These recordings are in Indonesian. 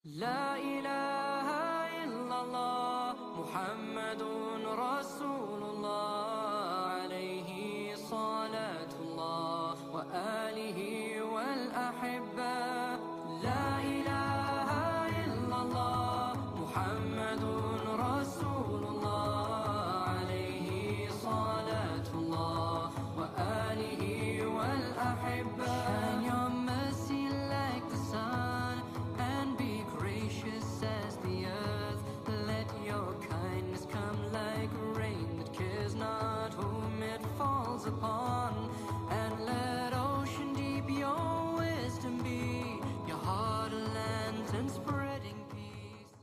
لا إله إلا الله محمد رسول الله عليه صلاة الله وآله والأحبة لا إله إلا الله محمد رسول الله عليه صلاة الله وآله والأحبة And your mercy like the sun and be gracious as the earth. Let your kindness come like rain that cares not whom it falls upon. And let ocean deep your wisdom be, your heart a lantern spreading peace.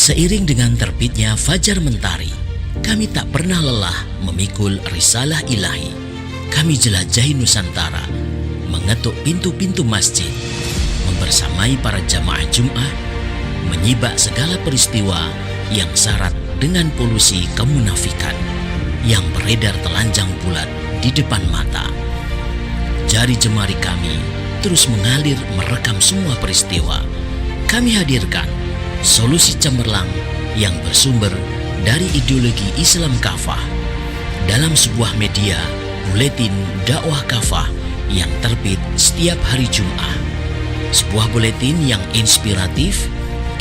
Seiring dengan terbitnya fajar mentari, kami tak pernah lelah memikul risalah ilahi. Kami jelajahi Nusantara, mengetuk pintu-pintu masjid, membersamai para jamaah Jum'ah, menyibak segala peristiwa yang syarat dengan polusi kemunafikan yang beredar telanjang bulat di depan mata. Jari jemari kami terus mengalir merekam semua peristiwa. Kami hadirkan solusi cemerlang yang bersumber dari ideologi Islam kafah dalam sebuah media buletin dakwah kafah yang terbit setiap hari Jumat. Sebuah buletin yang inspiratif,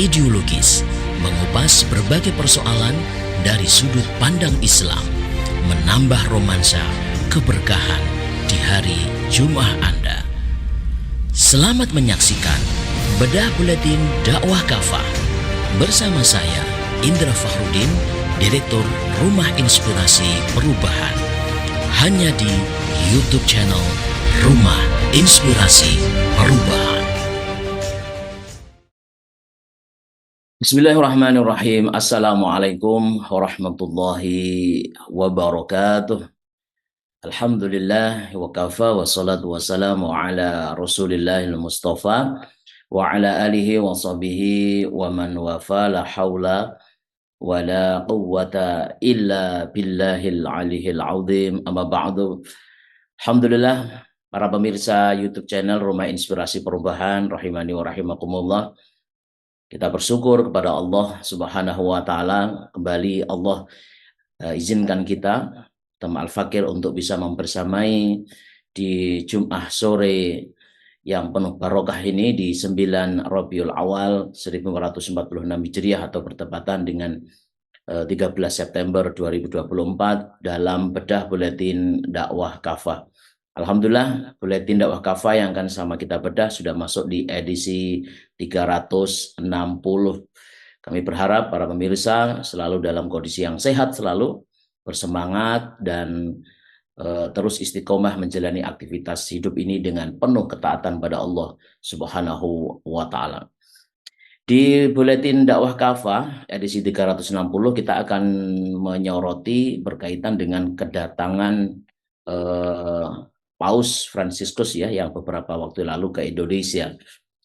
ideologis, mengupas berbagai persoalan dari sudut pandang Islam, menambah romansa keberkahan di hari Jumat Anda. Selamat menyaksikan bedah buletin dakwah kafah bersama saya Indra Fakhrudin, Direktur Rumah Inspirasi Perubahan, hanya di YouTube channel Rumah Inspirasi Perubahan. Bismillahirrahmanirrahim. Assalamualaikum warahmatullahi wabarakatuh. Alhamdulillah wa kafa wa salatu wassalamu ala rasulillahil mustafa wa ala alihi wa sahbihi wa man wafa, la hawla wa la quwwata illa billahil aliyil azim. Amma ba'du. Alhamdulillah, para pemirsa YouTube channel Rumah Inspirasi Perubahan rahimani wa rahimakumullah. Kita bersyukur kepada Allah Subhanahu wa taala, kembali Allah izinkan kita Al-Fakir untuk bisa membersamai di Jumat sore yang penuh barokah ini di 9 Rabiul Awal 1446 Hijriah atau bertepatan dengan 13 September 2024 dalam bedah buletin dakwah kafah. Alhamdulillah, buletin dakwah kafah yang akan sama kita bedah sudah masuk di edisi 360. Kami berharap para pemirsa selalu dalam kondisi yang sehat, selalu bersemangat dan terus istiqomah menjalani aktivitas hidup ini dengan penuh ketaatan pada Allah Subhanahu wa taala. Di buletin dakwah kafah edisi 360 kita akan menyoroti berkaitan dengan kedatangan Paus Fransiskus ya yang beberapa waktu lalu ke Indonesia.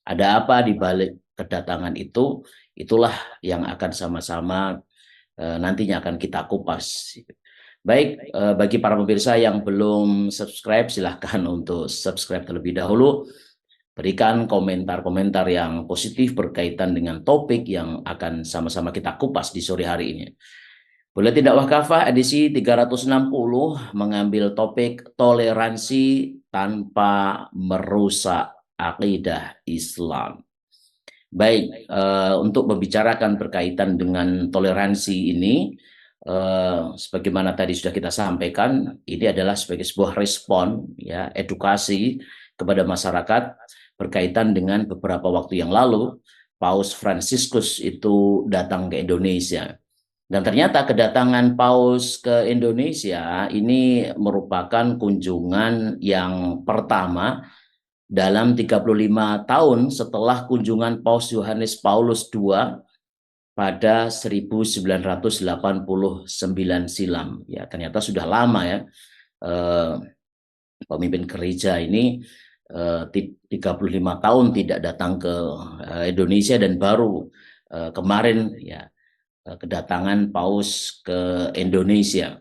Ada apa di balik kedatangan itu? Itulah yang akan sama-sama nantinya akan kita kupas. Baik, bagi para pemirsa yang belum subscribe, silahkan untuk subscribe terlebih dahulu. Berikan komentar-komentar yang positif berkaitan dengan topik yang akan sama-sama kita kupas di sore hari ini. Boleh Tidak Wakafah edisi 360 mengambil topik toleransi tanpa merusak akidah Islam. Baik, untuk membicarakan berkaitan dengan toleransi ini, sebagaimana tadi sudah kita sampaikan, ini adalah sebagai sebuah respon, ya, edukasi kepada masyarakat berkaitan dengan beberapa waktu yang lalu, Paus Fransiskus itu datang ke Indonesia. Dan ternyata kedatangan Paus ke Indonesia ini merupakan kunjungan yang pertama dalam 35 tahun setelah kunjungan Paus Yohanes Paulus II pada 1989 silam. Ya, ternyata sudah lama ya pemimpin gereja ini 35 tahun tidak datang ke Indonesia, dan baru kemarin ya kedatangan Paus ke Indonesia.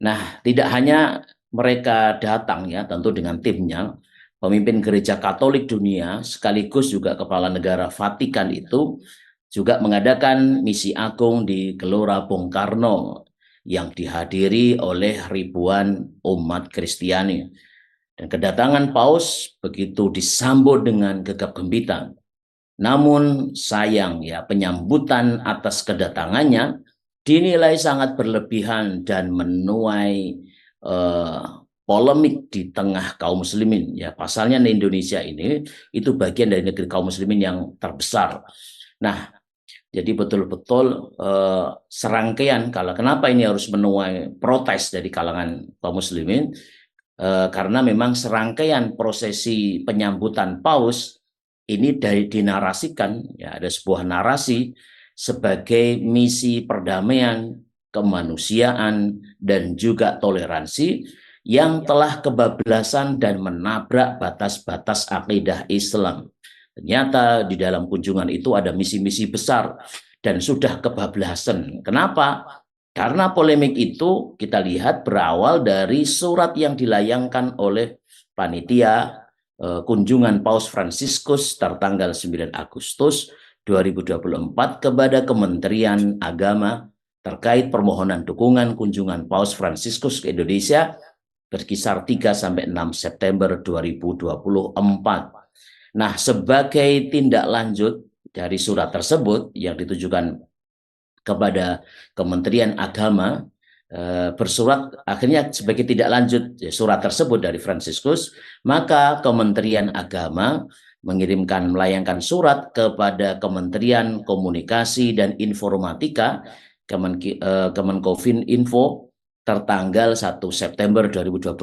Nah, tidak hanya mereka datang ya, tentu dengan timnya, pemimpin gereja Katolik dunia sekaligus juga kepala negara Vatikan itu juga mengadakan misi agung di Gelora Bung Karno yang dihadiri oleh ribuan umat Kristiani. Dan kedatangan Paus begitu disambut dengan gegap gempita. Namun sayang ya, penyambutan atas kedatangannya dinilai sangat berlebihan dan menuai polemik di tengah kaum muslimin. Ya, pasalnya di Indonesia ini itu bagian dari negeri kaum muslimin yang terbesar. Nah, jadi betul-betul serangkaian, kalau kenapa ini harus menuai protes dari kalangan kaum muslimin, karena memang serangkaian prosesi penyambutan Paus ini dinarasikan, ya, ada sebuah narasi sebagai misi perdamaian, kemanusiaan, dan juga toleransi yang telah kebablasan dan menabrak batas-batas akidah Islam. Ternyata di dalam kunjungan itu ada misi-misi besar dan sudah kebablasan. Kenapa? Karena polemik itu kita lihat berawal dari surat yang dilayangkan oleh panitia kunjungan Paus Fransiskus tertanggal 9 Agustus 2024 kepada Kementerian Agama terkait permohonan dukungan kunjungan Paus Fransiskus ke Indonesia berkisar 3-6 September 2024. Nah, sebagai tindak lanjut dari surat tersebut yang ditujukan kepada Kementerian Agama, bersurat akhirnya sebagai tidak lanjut surat tersebut dari Fransiskus, maka Kementerian Agama melayangkan surat kepada Kementerian Komunikasi dan Informatika, Kemenkominfo, tertanggal 1 September 2024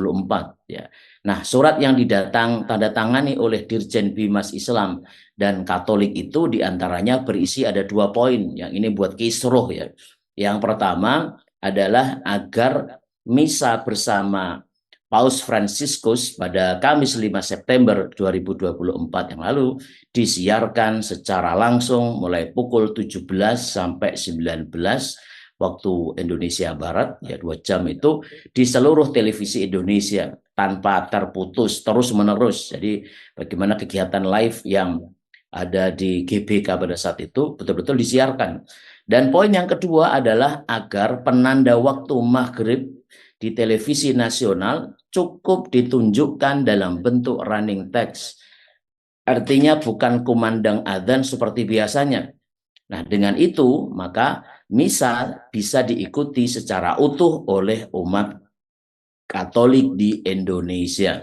ya. Nah, surat yang tanda tangani oleh Dirjen Bimas Islam dan Katolik itu diantaranya berisi ada 2 poin yang ini buat kisruh ya. Yang pertama adalah agar misa bersama Paus Fransiskus pada Kamis 5 September 2024 yang lalu disiarkan secara langsung mulai pukul 17 sampai 19 waktu Indonesia Barat, ya 2 jam itu, di seluruh televisi Indonesia tanpa terputus terus-menerus. Jadi bagaimana kegiatan live yang ada di GBK pada saat itu betul-betul disiarkan. Dan poin yang kedua adalah agar penanda waktu maghrib di televisi nasional cukup ditunjukkan dalam bentuk running text. Artinya bukan kumandang adzan seperti biasanya. Nah, dengan itu maka misa bisa diikuti secara utuh oleh umat Katolik di Indonesia.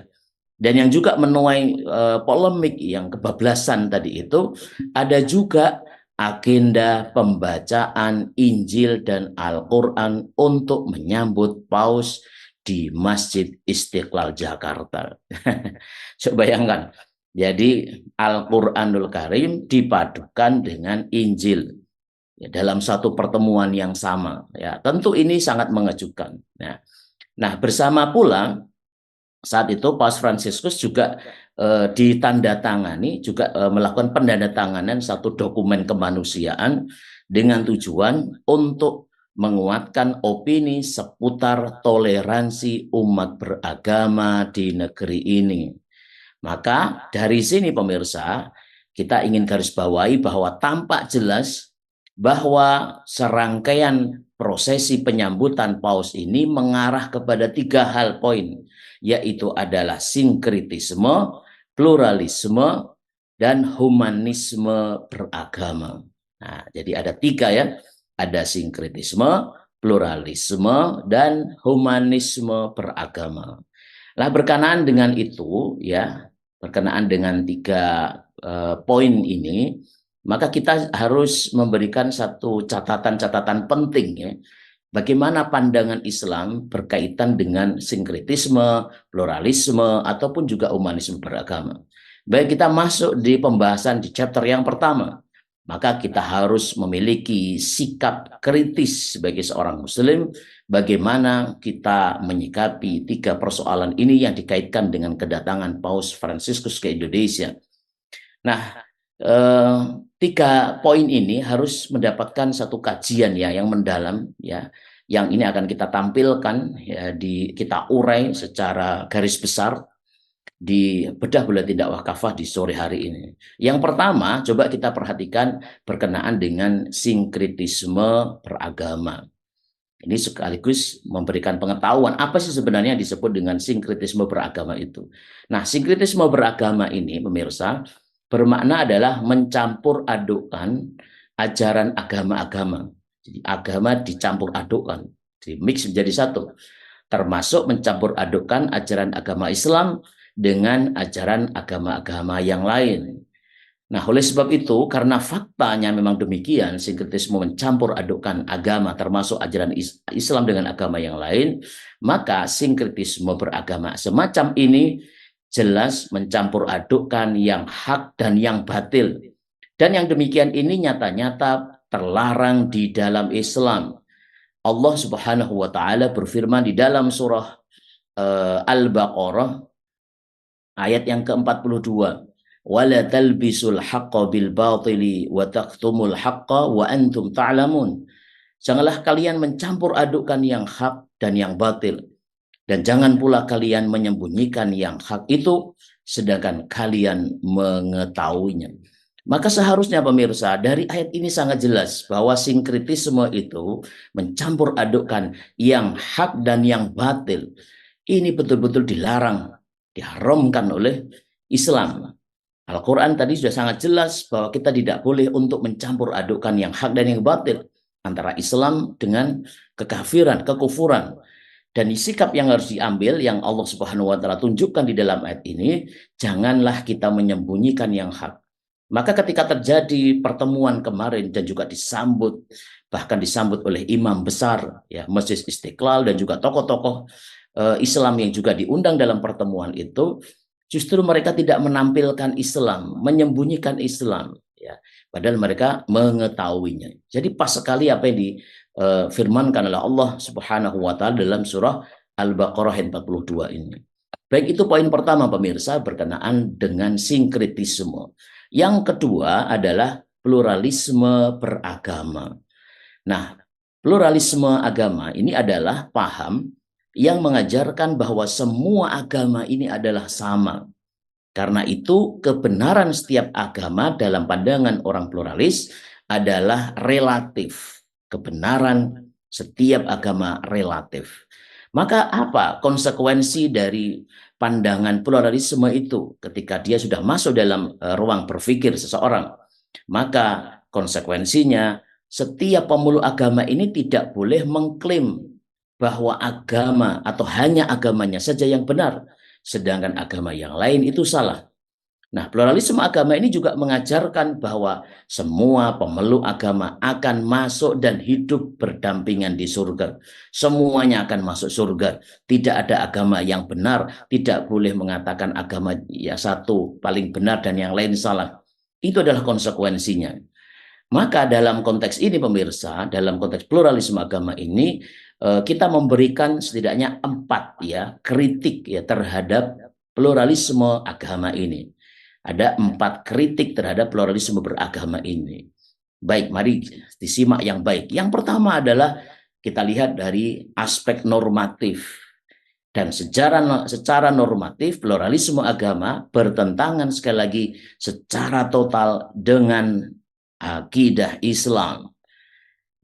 Dan yang juga menuai polemik yang kebablasan tadi itu, ada juga agenda pembacaan Injil dan Al-Quran untuk menyambut Paus di Masjid Istiqlal Jakarta. Coba bayangkan, jadi Al-Quranul Karim dipadukan dengan Injil ya, dalam satu pertemuan yang sama. Ya, tentu ini sangat mengejutkan. Nah, bersama pula saat itu Paus Fransiskus juga ditandatangani, juga melakukan pendandatanganan satu dokumen kemanusiaan dengan tujuan untuk menguatkan opini seputar toleransi umat beragama di negeri ini. Maka dari sini pemirsa, kita ingin garis bawahi bahwa tampak jelas bahwa serangkaian prosesi penyambutan paus ini mengarah kepada 3 hal poin, yaitu adalah sinkritisme, pluralisme, dan humanisme beragama. Nah, jadi ada 3 ya, ada sinkritisme, pluralisme, dan humanisme beragama. Lah berkenaan dengan itu ya, berkenaan dengan 3 poin ini, maka kita harus memberikan satu catatan-catatan penting ya. Bagaimana pandangan Islam berkaitan dengan sinkretisme, pluralisme, ataupun juga humanisme beragama. Baik, kita masuk di pembahasan di chapter yang pertama. Maka kita harus memiliki sikap kritis sebagai seorang muslim, bagaimana kita menyikapi 3 persoalan ini yang dikaitkan dengan kedatangan Paus Fransiskus ke Indonesia. Nah, 3 poin ini harus mendapatkan satu kajian ya yang mendalam ya, yang ini akan kita tampilkan ya, kita urai secara garis besar di bedah bulan tindak wakafah di sore hari ini. Yang pertama, coba kita perhatikan berkenaan dengan sinkritisme beragama. Ini sekaligus memberikan pengetahuan apa sih sebenarnya disebut dengan sinkritisme beragama itu. Nah, sinkritisme beragama ini, pemirsa, bermakna adalah mencampur adukkan ajaran agama-agama. Jadi agama dicampur adukkan, jadi mix menjadi satu. Termasuk mencampur adukkan ajaran agama Islam dengan ajaran agama-agama yang lain. Nah, oleh sebab itu, karena faktanya memang demikian, sinkretisme mencampur adukkan agama termasuk ajaran Islam dengan agama yang lain, maka sinkretisme beragama semacam ini jelas mencampur adukkan yang hak dan yang batil. Dan yang demikian ini nyata-nyata terlarang di dalam Islam. Allah Subhanahu wa taala berfirman di dalam surah Al-Baqarah ayat yang ke-42, wala talbisul haqqa bil batili wa taqtumul haqqa wa antum ta'lamun. Janganlah kalian mencampur adukkan yang hak dan yang batil, dan jangan pula kalian menyembunyikan yang hak itu sedangkan kalian mengetahuinya. Maka seharusnya pemirsa, dari ayat ini sangat jelas bahwa sinkritisme itu mencampur adukkan yang hak dan yang batil. Ini betul-betul dilarang, diharamkan oleh Islam. Al-Quran tadi sudah sangat jelas bahwa kita tidak boleh untuk mencampur adukkan yang hak dan yang batil antara Islam dengan kekafiran, kekufuran. Dan sikap yang harus diambil yang Allah Subhanahu wa taala tunjukkan di dalam ayat ini, janganlah kita menyembunyikan yang hak. Maka ketika terjadi pertemuan kemarin dan juga bahkan disambut oleh imam besar ya Masjid Istiqlal dan juga tokoh-tokoh Islam yang juga diundang dalam pertemuan itu, justru mereka tidak menampilkan Islam, menyembunyikan Islam ya, padahal mereka mengetahuinya. Jadi pas sekali apa yang difirmankan oleh Allah Subhanahu wa taala dalam surah Al-Baqarah 42 ini. Baik, itu poin pertama pemirsa berkenaan dengan sinkretisme. Yang kedua adalah pluralisme beragama. Nah, pluralisme agama ini adalah paham yang mengajarkan bahwa semua agama ini adalah sama. Karena itu, kebenaran setiap agama dalam pandangan orang pluralis adalah relatif. Kebenaran setiap agama relatif. Maka apa konsekuensi dari pandangan pluralisme itu ketika dia sudah masuk dalam ruang berpikir seseorang? Maka konsekuensinya setiap pemeluk agama ini tidak boleh mengklaim bahwa agama atau hanya agamanya saja yang benar, sedangkan agama yang lain itu salah. Nah, pluralisme agama ini juga mengajarkan bahwa semua pemeluk agama akan masuk dan hidup berdampingan di surga. Semuanya akan masuk surga. Tidak ada agama yang benar, tidak boleh mengatakan agama ya satu paling benar dan yang lain salah. Itu adalah konsekuensinya. Maka dalam konteks ini pemirsa, dalam konteks pluralisme agama ini, kita memberikan setidaknya 4 ya kritik ya terhadap pluralisme agama ini. Ada 4 kritik terhadap pluralisme beragama ini. Baik, mari disimak yang baik. Yang pertama adalah kita lihat dari aspek normatif. Dan secara normatif pluralisme agama bertentangan sekali lagi secara total dengan akidah Islam.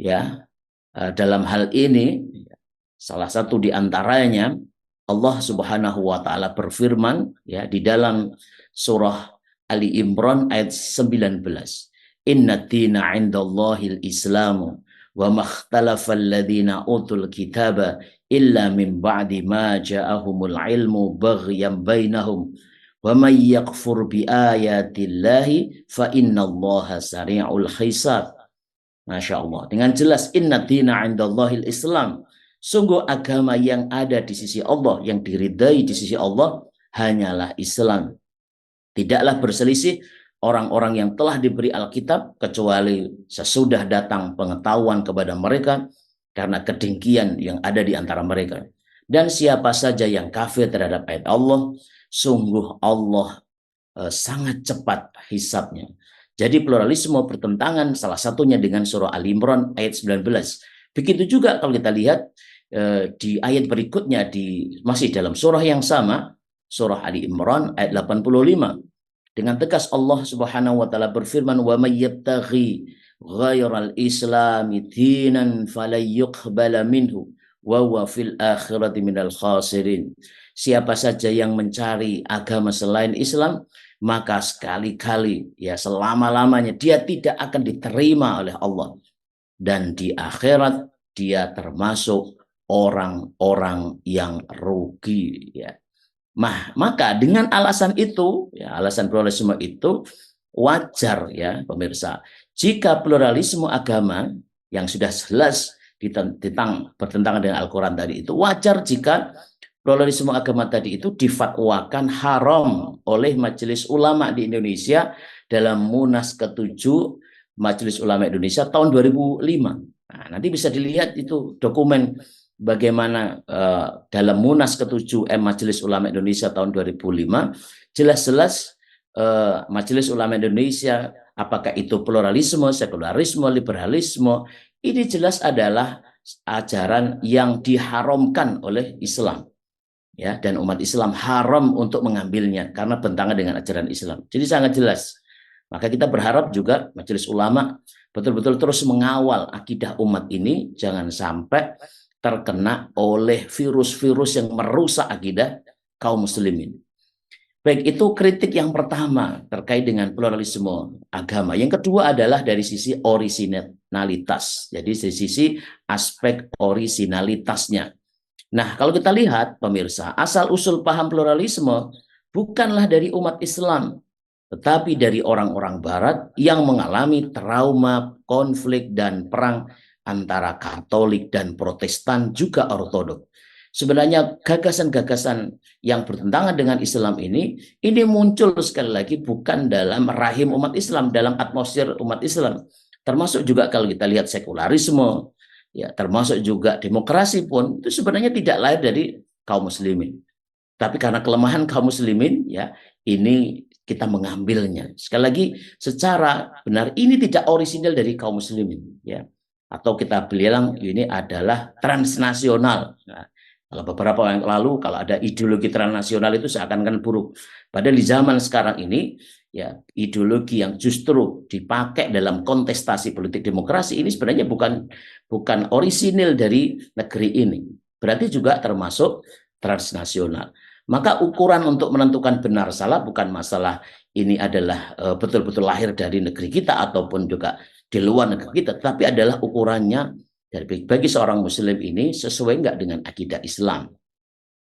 Ya, dalam hal ini salah satu di antaranya Allah Subhanahu wa taala berfirman ya di dalam surah Ali Imran ayat 19. Inna dina 'indallahil Islamu wa makhtalafa alladhina utul kitaba illa min ba'di ma ja'ahumul ilmu baghyan bainahum wa may yakfur bi ayatillahi fa innallaha sari'ul hisab. Masya Allah. Dengan jelas inna dina 'indallahil Islam. Sungguh agama yang ada di sisi Allah, yang diridai di sisi Allah hanyalah Islam. Tidaklah berselisih orang-orang yang telah diberi Alkitab kecuali sesudah datang pengetahuan kepada mereka karena kedengkian yang ada di antara mereka. Dan siapa saja yang kafir terhadap ayat Allah, sungguh Allah sangat cepat hisabnya. Jadi pluralisme bertentangan salah satunya dengan surah Ali Imran ayat 19. Begitu juga kalau kita lihat di ayat berikutnya masih dalam surah yang sama, surah Ali Imran ayat 85. Dengan tegas Allah Subhanahu wa taala berfirman, "Wa may yabtaghi ghairal islami dinan falyuqbala minhu wa huwa fil akhirati minal khasirin." Siapa saja yang mencari agama selain Islam, maka sekali-kali ya selama-lamanya dia tidak akan diterima oleh Allah, dan di akhirat dia termasuk orang-orang yang rugi ya. Maka dengan alasan itu ya, alasan pluralisme itu wajar ya pemirsa, jika pluralisme agama yang sudah jelas bertentangan dengan Al-Quran tadi itu, wajar jika pluralisme agama tadi itu difatwakan haram oleh Majelis Ulama di Indonesia dalam Munas ke-7 Majelis Ulama Indonesia tahun 2005. Nah, nanti bisa dilihat itu dokumen bagaimana dalam Munas ke-7 Majelis Ulama Indonesia tahun 2005 jelas-jelas Majelis Ulama Indonesia, apakah itu pluralisme, sekularisme, liberalisme, ini jelas adalah ajaran yang diharamkan oleh Islam. Ya, dan umat Islam haram untuk mengambilnya karena bertentangan dengan ajaran Islam. Jadi sangat jelas. Maka kita berharap juga Majelis Ulama betul-betul terus mengawal akidah umat ini jangan sampai terkena oleh virus-virus yang merusak akidah kaum muslimin. Baik, itu kritik yang pertama terkait dengan pluralisme agama. Yang kedua adalah dari sisi orisinalitas. Jadi dari sisi aspek orisinalitasnya. Nah, kalau kita lihat pemirsa, asal-usul paham pluralisme bukanlah dari umat Islam, tetapi dari orang-orang Barat yang mengalami trauma, konflik, dan perang antara Katolik dan Protestan juga Ortodok. Sebenarnya gagasan-gagasan yang bertentangan dengan Islam ini muncul sekali lagi bukan dalam rahim umat Islam, dalam atmosfer umat Islam. Termasuk juga kalau kita lihat sekularisme, ya termasuk juga demokrasi pun itu sebenarnya tidak lahir dari kaum muslimin. Tapi karena kelemahan kaum muslimin, ya ini kita mengambilnya. Sekali lagi, secara benar ini tidak orisinal dari kaum muslimin, ya. Atau kita bilang ini adalah transnasional. Nah, kalau beberapa yang lalu kalau ada ideologi transnasional itu seakan-akan buruk. Padahal di zaman sekarang ini ya ideologi yang justru dipakai dalam kontestasi politik demokrasi ini sebenarnya bukan orisinil dari negeri ini. Berarti juga termasuk transnasional. Maka ukuran untuk menentukan benar salah bukan masalah ini adalah betul-betul lahir dari negeri kita ataupun juga di luar negeri kita, tapi adalah ukurannya bagi seorang muslim ini sesuai enggak dengan akidah Islam.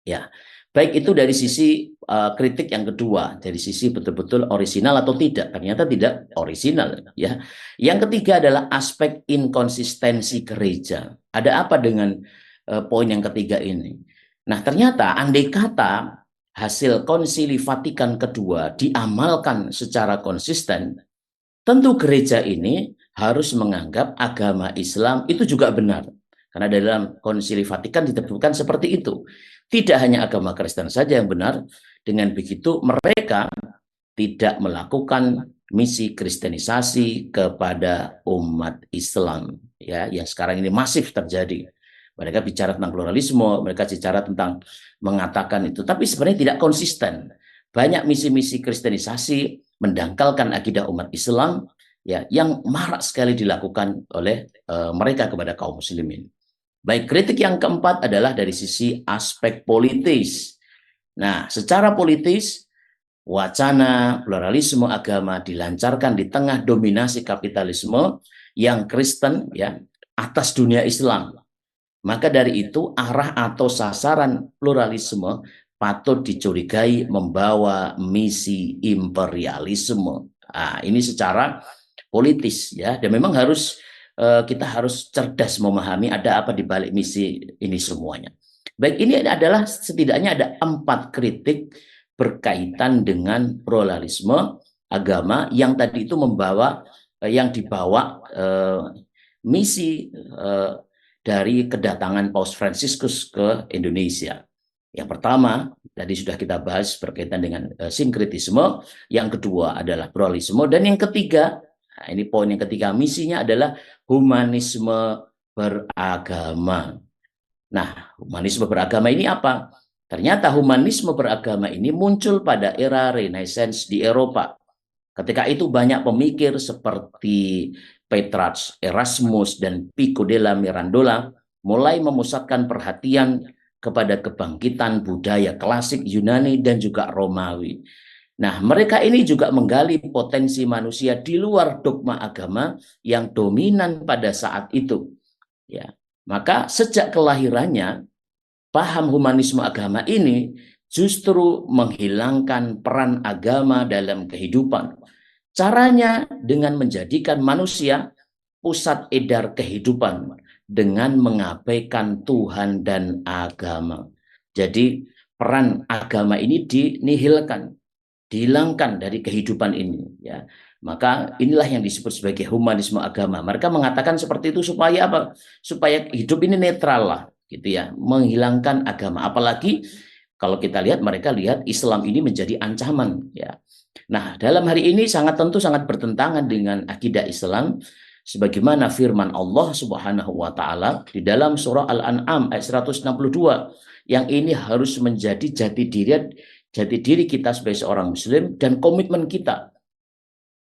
Ya. Baik, itu dari sisi kritik yang kedua, dari sisi betul-betul orisinal atau tidak. Ternyata tidak orisinal, ya. Yang ketiga adalah aspek inkonsistensi gereja. Ada apa dengan poin yang ketiga ini? Nah, ternyata andai kata hasil Konsili Vatikan kedua diamalkan secara konsisten, tentu gereja ini harus menganggap agama Islam itu juga benar. Karena dalam Konsili Vatikan ditemukan seperti itu. Tidak hanya agama Kristen saja yang benar, dengan begitu mereka tidak melakukan misi kristenisasi kepada umat Islam, ya, yang sekarang ini masif terjadi. Mereka bicara tentang pluralisme, mereka bicara tentang mengatakan itu, tapi sebenarnya tidak konsisten. Banyak misi-misi kristenisasi mendangkalkan akidah umat Islam, ya, yang marak sekali dilakukan oleh mereka kepada kaum muslimin. Baik, kritik yang keempat adalah dari sisi aspek politis. Nah, secara politis, wacana pluralisme agama dilancarkan di tengah dominasi kapitalisme yang Kristen, ya, atas dunia Islam. Maka dari itu arah atau sasaran pluralisme patut dicurigai membawa misi imperialisme. Nah, ini secara politis, ya, dan memang kita harus cerdas memahami ada apa di balik misi ini semuanya. Baik, ini adalah setidaknya ada 4 kritik berkaitan dengan pluralisme agama yang tadi itu yang dibawa misi dari kedatangan Paus Fransiskus ke Indonesia. Yang pertama tadi sudah kita bahas berkaitan dengan sinkretisme, yang kedua adalah pluralisme, dan yang ketiga, nah ini poin yang ketiga, misinya adalah humanisme beragama. Nah, humanisme beragama ini apa? Ternyata humanisme beragama ini muncul pada era Renaissance di Eropa. Ketika itu banyak pemikir seperti Petrarch, Erasmus, dan Pico della Mirandola mulai memusatkan perhatian kepada kebangkitan budaya klasik Yunani dan juga Romawi. Nah, mereka ini juga menggali potensi manusia di luar dogma agama yang dominan pada saat itu. Ya, maka sejak kelahirannya, paham humanisme agama ini justru menghilangkan peran agama dalam kehidupan. Caranya dengan menjadikan manusia pusat edar kehidupan dengan mengabaikan Tuhan dan agama. Jadi peran agama ini dinihilkan, dihilangkan dari kehidupan ini, ya. Maka inilah yang disebut sebagai humanisme agama. Mereka mengatakan seperti itu supaya apa? Supaya hidup ini netral lah, gitu ya, menghilangkan agama. Apalagi kalau kita lihat, mereka lihat Islam ini menjadi ancaman, ya. Nah, dalam hari ini tentu sangat bertentangan dengan akidah Islam, sebagaimana firman Allah Subhanahu wa taala di dalam surah Al-An'am ayat 162, yang ini harus menjadi jati diri kita sebagai seorang muslim dan komitmen kita.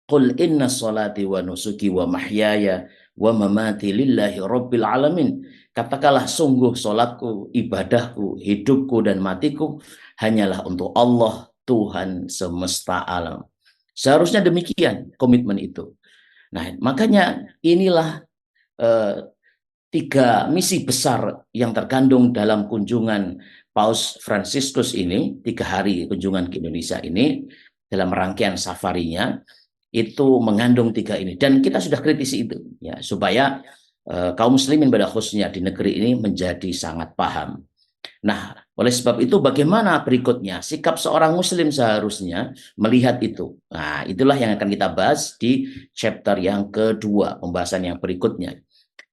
Qul inna salati wa nusuki wa mahyaya wa mamati lillahi rabbil alamin. Katakanlah, sungguh solatku, ibadahku, hidupku, dan matiku hanyalah untuk Allah, Tuhan semesta alam. Seharusnya demikian komitmen itu. Nah, makanya inilah 3 misi besar yang terkandung dalam kunjungan Paus Fransiskus ini, 3 hari kunjungan ke Indonesia ini, dalam rangkaian safarinya, itu mengandung 3 ini. Dan kita sudah kritisi itu, ya, supaya kaum muslimin pada khususnya di negeri ini menjadi sangat paham. Nah, oleh sebab itu bagaimana berikutnya sikap seorang muslim seharusnya melihat itu. Nah, itulah yang akan kita bahas di chapter yang kedua, pembahasan yang berikutnya.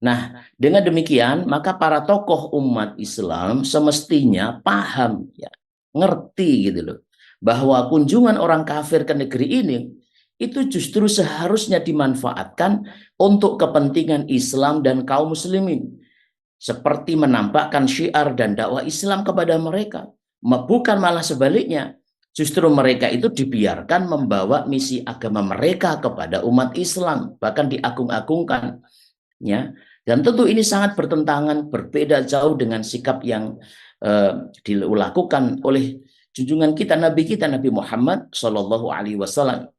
Nah, dengan demikian maka para tokoh umat Islam semestinya paham, ya, ngerti gitu loh, bahwa kunjungan orang kafir ke negeri ini itu justru seharusnya dimanfaatkan untuk kepentingan Islam dan kaum muslimin, seperti menampakkan syiar dan dakwah Islam kepada mereka. Bukan malah sebaliknya, justru mereka itu dibiarkan membawa misi agama mereka kepada umat Islam, bahkan diagung-agungkan, ya. Dan tentu ini sangat bertentangan, berbeda jauh dengan sikap yang dilakukan oleh junjungan kita, Nabi Muhammad Shallallahu Alaihi Wasallam.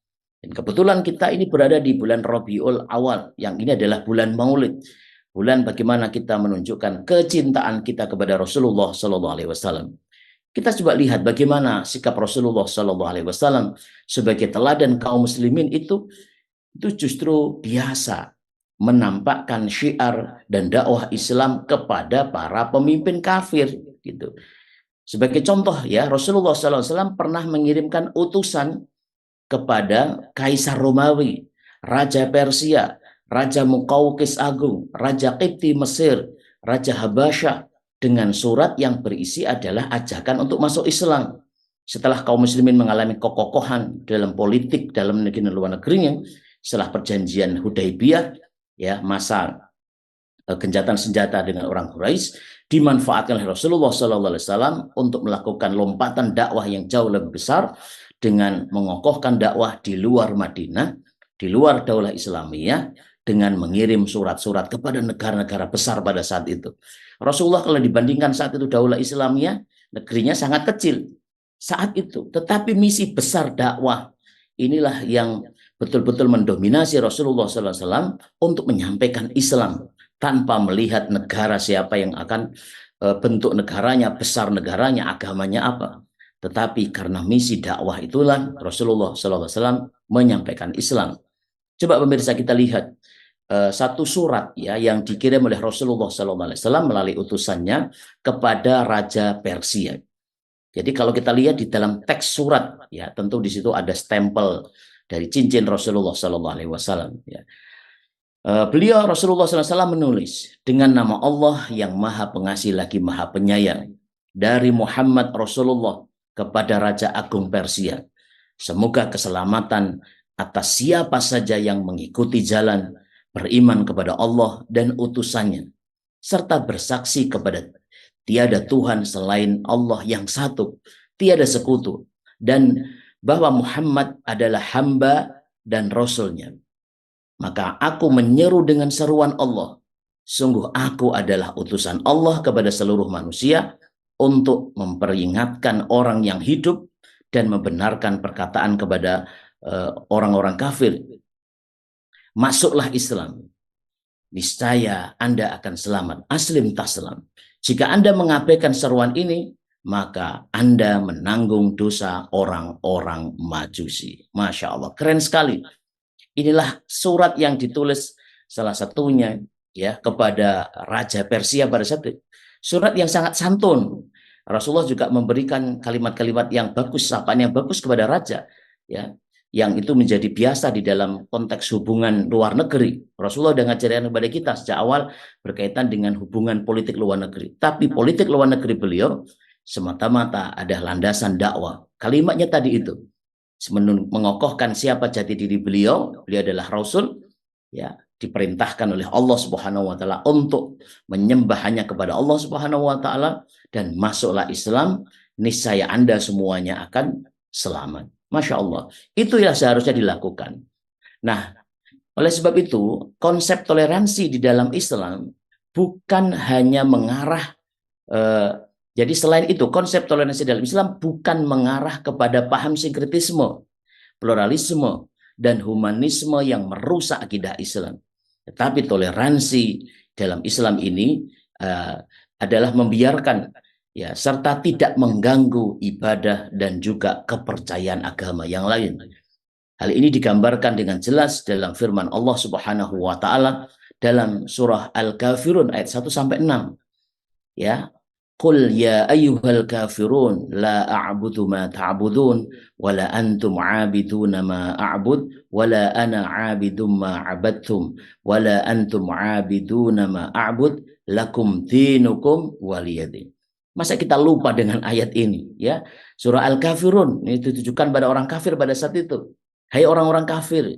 Dan kebetulan kita ini berada di bulan Rabiul Awal, yang ini adalah bulan Maulid, bulan bagaimana kita menunjukkan kecintaan kita kepada Rasulullah Shallallahu Alaihi Wasallam. Kita coba lihat bagaimana sikap Rasulullah Shallallahu Alaihi Wasallam sebagai teladan kaum muslimin itu justru biasa menampakkan syiar dan dakwah Islam kepada para pemimpin kafir, gitu. Sebagai contoh, ya, Rasulullah SAW pernah mengirimkan utusan kepada Kaisar Romawi, Raja Persia, Raja Muqawqis Agung, Raja Qibti Mesir, Raja Habasyah dengan surat yang berisi adalah ajakan untuk masuk Islam. Setelah kaum muslimin mengalami kekokohan dalam politik, dalam negeri dan luar negerinya, setelah perjanjian Hudaibiyah, ya, masa gencatan senjata dengan orang Quraisy dimanfaatkan oleh Rasulullah SAW untuk melakukan lompatan dakwah yang jauh lebih besar dengan mengokohkan dakwah di luar Madinah, di luar Daulah Islamiyah, dengan mengirim surat-surat kepada negara-negara besar pada saat itu. Rasulullah kalau dibandingkan saat itu Daulah Islamiyah, negerinya sangat kecil saat itu, tetapi misi besar dakwah inilah yang betul-betul mendominasi Rasulullah SAW untuk menyampaikan Islam tanpa melihat negara siapa yang akan bentuk negaranya, besar negaranya, agamanya apa. Tetapi karena misi dakwah itulah Rasulullah SAW menyampaikan Islam. Coba pemirsa kita lihat satu surat ya yang dikirim oleh Rasulullah SAW melalui utusannya kepada Raja Persia. Jadi kalau kita lihat di dalam teks surat ya tentu di situ ada stempel dari cincin Rasulullah SAW. Ya. Beliau Rasulullah SAW menulis dengan nama Allah yang Maha Pengasih lagi Maha Penyayang, dari Muhammad Rasulullah kepada Raja Agung Persia. Semoga keselamatan atas siapa saja yang mengikuti jalan beriman kepada Allah dan utusannya, serta bersaksi kepada tiada Tuhan selain Allah yang satu, tiada sekutu, dan bahwa Muhammad adalah hamba dan Rasulnya. Maka aku menyeru dengan seruan Allah, sungguh aku adalah utusan Allah kepada seluruh manusia untuk memperingatkan orang yang hidup dan membenarkan perkataan kepada orang-orang kafir. Masuklah Islam, niscaya Anda akan selamat. Aslim taslam. Jika Anda mengabaikan seruan ini, maka Anda menanggung dosa orang-orang Majusi. Masya Allah, keren sekali. Inilah surat yang ditulis salah satunya ya kepada Raja Persia pada saat itu. Surat yang sangat santun. Rasulullah juga memberikan kalimat-kalimat yang bagus, sapaan yang bagus kepada raja ya, yang itu menjadi biasa di dalam konteks hubungan luar negeri. Rasulullah sudah ngajarin kepada kita sejak awal berkaitan dengan hubungan politik luar negeri. Tapi politik luar negeri beliau semata-mata ada landasan dakwah. Kalimatnya tadi itu mengokohkan siapa jati diri beliau adalah Rasul, ya, diperintahkan oleh Allah Subhanahu wa taala untuk menyembah hanya kepada Allah Subhanahu wa taala dan masuklah Islam, niscaya Anda semuanya akan selamat. Masya Allah, itu yang seharusnya dilakukan. Nah, oleh sebab itu konsep toleransi di dalam Islam bukan hanya mengarah jadi selain itu, konsep toleransi dalam Islam bukan mengarah kepada paham sinkretisme, pluralisme, dan humanisme yang merusak akidah Islam. Tetapi toleransi dalam Islam ini adalah membiarkan ya serta tidak mengganggu ibadah dan juga kepercayaan agama yang lain. Hal ini digambarkan dengan jelas dalam firman Allah Subhanahu wa taala dalam surah Al-Kafirun ayat 1 sampai 6. Ya, Qul ya ayyuhal kafirun la a'budu ma ta'budun wa la antum 'abiduna ma a'bud wa la ana 'abidum ma 'abadtum wa la antum 'abiduna ma a'bud lakum dinukum waliyadin. Masa kita lupa dengan ayat ini ya? Surah Al-Kafirun ini ditujukan pada orang kafir pada saat itu. Hai orang-orang kafir,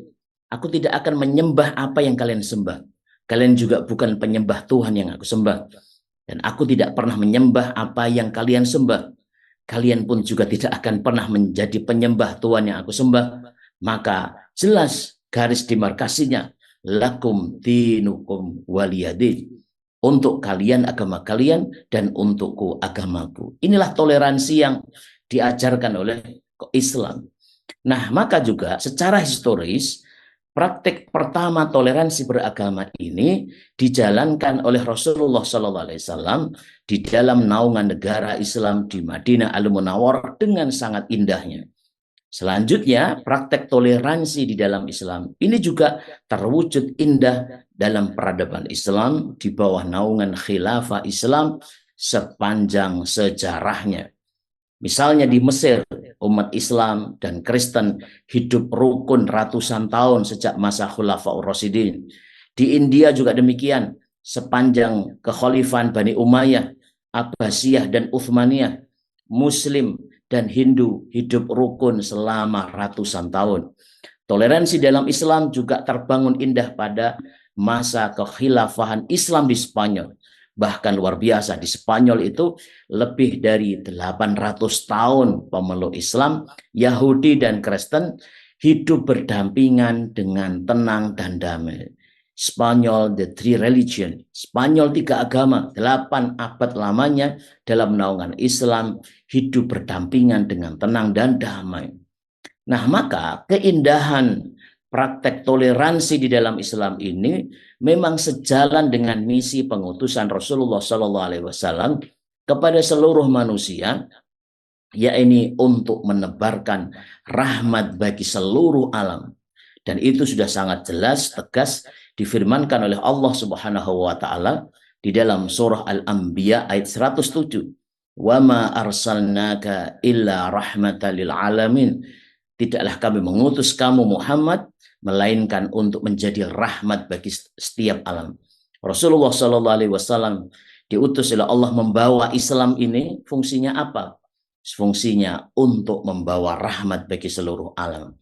aku tidak akan menyembah apa yang kalian sembah. Kalian juga bukan penyembah Tuhan yang aku sembah. Dan aku tidak pernah menyembah apa yang kalian sembah. Kalian pun juga tidak akan pernah menjadi penyembah Tuhan yang aku sembah. Maka jelas garis demarkasinya. Lakum dinukum waliyadin. Untuk kalian agama kalian dan untukku agamaku. Inilah toleransi yang diajarkan oleh Islam. Nah, maka juga secara historis praktik pertama toleransi beragama ini dijalankan oleh Rasulullah SAW di dalam naungan negara Islam di Madinah Al-Munawwarah dengan sangat indahnya. Selanjutnya, praktek toleransi di dalam Islam ini juga terwujud indah dalam peradaban Islam di bawah naungan khilafah Islam sepanjang sejarahnya. Misalnya di Mesir, umat Islam dan Kristen hidup rukun ratusan tahun sejak masa Khulafaur Rasyidin. Di India juga demikian, sepanjang kekhalifahan Bani Umayyah, Abbasiyah dan Utsmaniyah, Muslim dan Hindu hidup rukun selama ratusan tahun. Toleransi dalam Islam juga terbangun indah pada masa kekhilafahan Islam di Spanyol. Bahkan luar biasa, di Spanyol itu lebih dari 800 tahun pemeluk Islam, Yahudi dan Kristen hidup berdampingan dengan tenang dan damai. Spanyol, the three religion. Spanyol 3 agama, 8 abad lamanya dalam naungan Islam hidup berdampingan dengan tenang dan damai. Nah, maka keindahan praktek toleransi di dalam Islam ini memang sejalan dengan misi pengutusan Rasulullah SAW kepada seluruh manusia, yaitu untuk menebarkan rahmat bagi seluruh alam. Dan itu sudah sangat jelas, tegas difirmankan oleh Allah Subhanahu wa taala di dalam surah Al-Anbiya ayat 107. Wa ma arsalnaka illa rahmatan lil alamin. Tidaklah kami mengutus kamu Muhammad melainkan untuk menjadi rahmat bagi setiap alam. Rasulullah SAW diutus oleh Allah membawa Islam ini, fungsinya apa? Fungsinya untuk membawa rahmat bagi seluruh alam.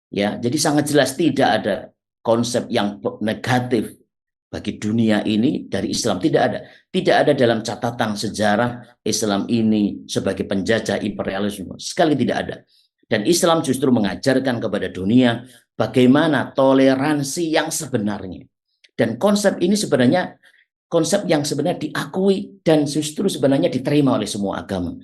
Ya, jadi sangat jelas tidak ada konsep yang negatif bagi dunia ini dari Islam, tidak ada. Tidak ada dalam catatan sejarah Islam ini sebagai penjajah imperialisme, sekali tidak ada. Dan Islam justru mengajarkan kepada dunia bagaimana toleransi yang sebenarnya. Dan konsep ini sebenarnya konsep yang sebenarnya diakui dan justru sebenarnya diterima oleh semua agama.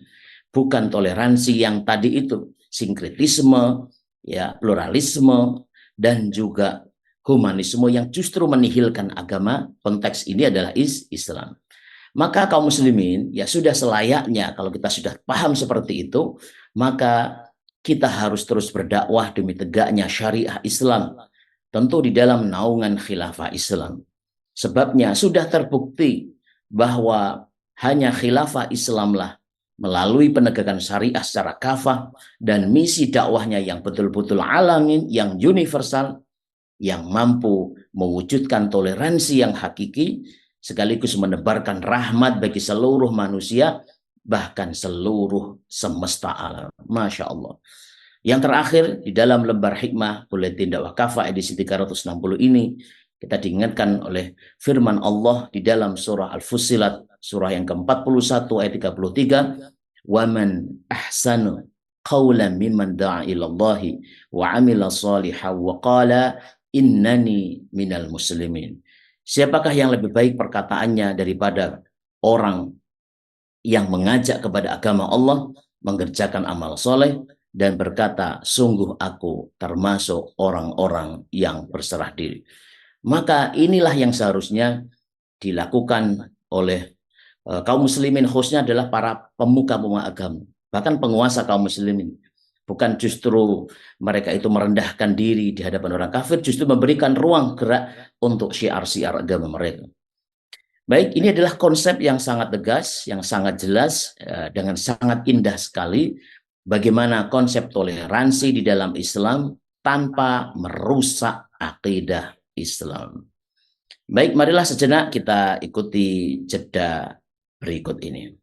Bukan toleransi yang tadi itu, sinkretisme, ya, pluralisme, dan juga humanisme yang justru menihilkan agama. Konteks ini adalah Islam. Maka kaum muslimin, ya sudah selayaknya kalau kita sudah paham seperti itu, maka kita harus terus berdakwah demi tegaknya syariah Islam, tentu di dalam naungan khilafah Islam. Sebabnya sudah terbukti bahwa hanya khilafah Islamlah melalui penegakan syariah secara kafah dan misi dakwahnya yang betul-betul alamin, yang universal, yang mampu mewujudkan toleransi yang hakiki, sekaligus menebarkan rahmat bagi seluruh manusia, bahkan seluruh semesta alam. Masya Allah. Yang terakhir, di dalam lembar hikmah Buletin Dakwah Kafah edisi 360 ini, kita diingatkan oleh firman Allah di dalam surah Al-Fussilat, surah yang ke-41 ayat 33, وَمَنْ أَحْسَنُ قَوْلًا مِمَّنْ دَعَا إِلَى اللَّهِ وَعَمِلَ صَالِحًا وَقَالَ إِنَّنِي مِنَ الْمُسْلِمِينَ. Siapakah yang lebih baik perkataannya daripada orang yang mengajak kepada agama Allah, mengerjakan amal soleh, dan berkata, sungguh aku termasuk orang-orang yang berserah diri. Maka inilah yang seharusnya dilakukan oleh kaum muslimin, khususnya adalah para pemuka-pemuka agama, bahkan penguasa kaum muslimin. Bukan justru mereka itu merendahkan diri di hadapan orang kafir, justru memberikan ruang gerak untuk syiar-syiar agama mereka. Baik, ini adalah konsep yang sangat tegas, yang sangat jelas, dengan sangat indah sekali bagaimana konsep toleransi di dalam Islam tanpa merusak akidah Islam. Baik, marilah sejenak kita ikuti jeda berikut ini.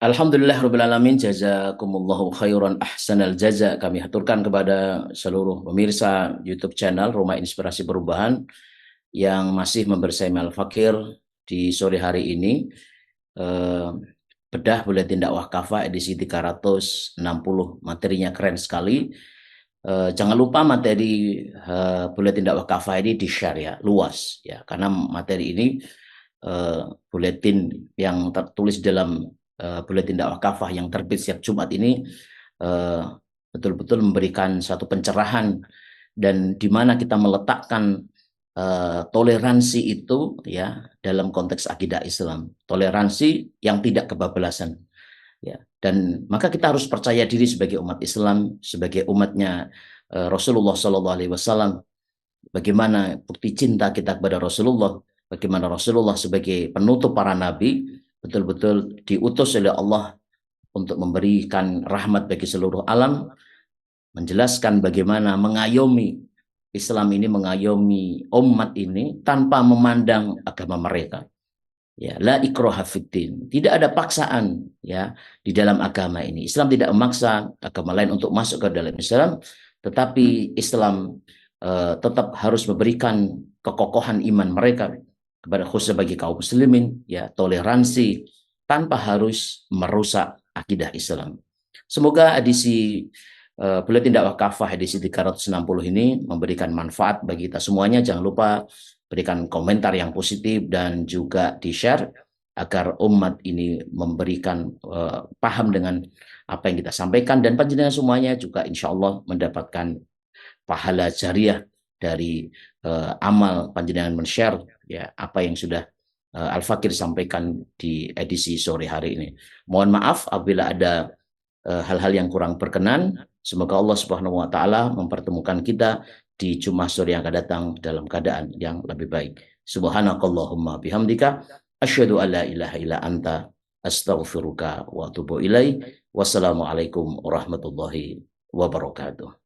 Alhamdulillah Rabbil Alamin, jazakumullahu khairan ahsanal jaza. Kami haturkan kepada seluruh pemirsa YouTube channel Rumah Inspirasi Perubahan yang masih membersama Al-Fakir di sore hari ini. Bedah Buletin Dakwah Kafah edisi 360, materinya keren sekali. Jangan lupa materi Buletin Dakwah Kafah ini di-share ya, luas ya, karena materi ini buletin yang tertulis dalam Buletin Dakwah Kafah yang terbit setiap Jumat ini betul-betul memberikan satu pencerahan dan di mana kita meletakkan toleransi itu ya dalam konteks akidah Islam, toleransi yang tidak kebablasan ya. Dan maka kita harus percaya diri sebagai umat Islam, sebagai umatnya Rasulullah SAW. Bagaimana bukti cinta kita kepada Rasulullah, bagaimana Rasulullah sebagai penutup para nabi betul-betul diutus oleh Allah untuk memberikan rahmat bagi seluruh alam, menjelaskan bagaimana mengayomi Islam ini, mengayomi umat ini tanpa memandang agama mereka. Ya, la ikraha fiddin. Tidak ada paksaan ya di dalam agama ini. Islam tidak memaksa agama lain untuk masuk ke dalam Islam, tetapi Islam tetap harus memberikan kekokohan iman mereka kepada khususnya bagi kaum muslimin, ya, toleransi tanpa harus merusak akidah Islam. Semoga edisi Buletin Dakwah Kafah edisi 360 ini memberikan manfaat bagi kita semuanya. Jangan lupa berikan komentar yang positif dan juga di-share agar umat ini memberikan paham dengan apa yang kita sampaikan, dan panjenengan semuanya juga insya Allah mendapatkan pahala jariah dari amal panjenengan men-share ya apa yang sudah Al-Fakir sampaikan di edisi sore hari ini. Mohon maaf apabila ada hal-hal yang kurang berkenan. Semoga Allah Subhanahu wa taala mempertemukan kita di Jumat sore yang akan datang dalam keadaan yang lebih baik. Subhanakallahumma bihamdika asyhadu an la ilaha illa anta astaghfiruka wa atubu ilaik. Wassalamualaikum warahmatullahi wabarakatuh.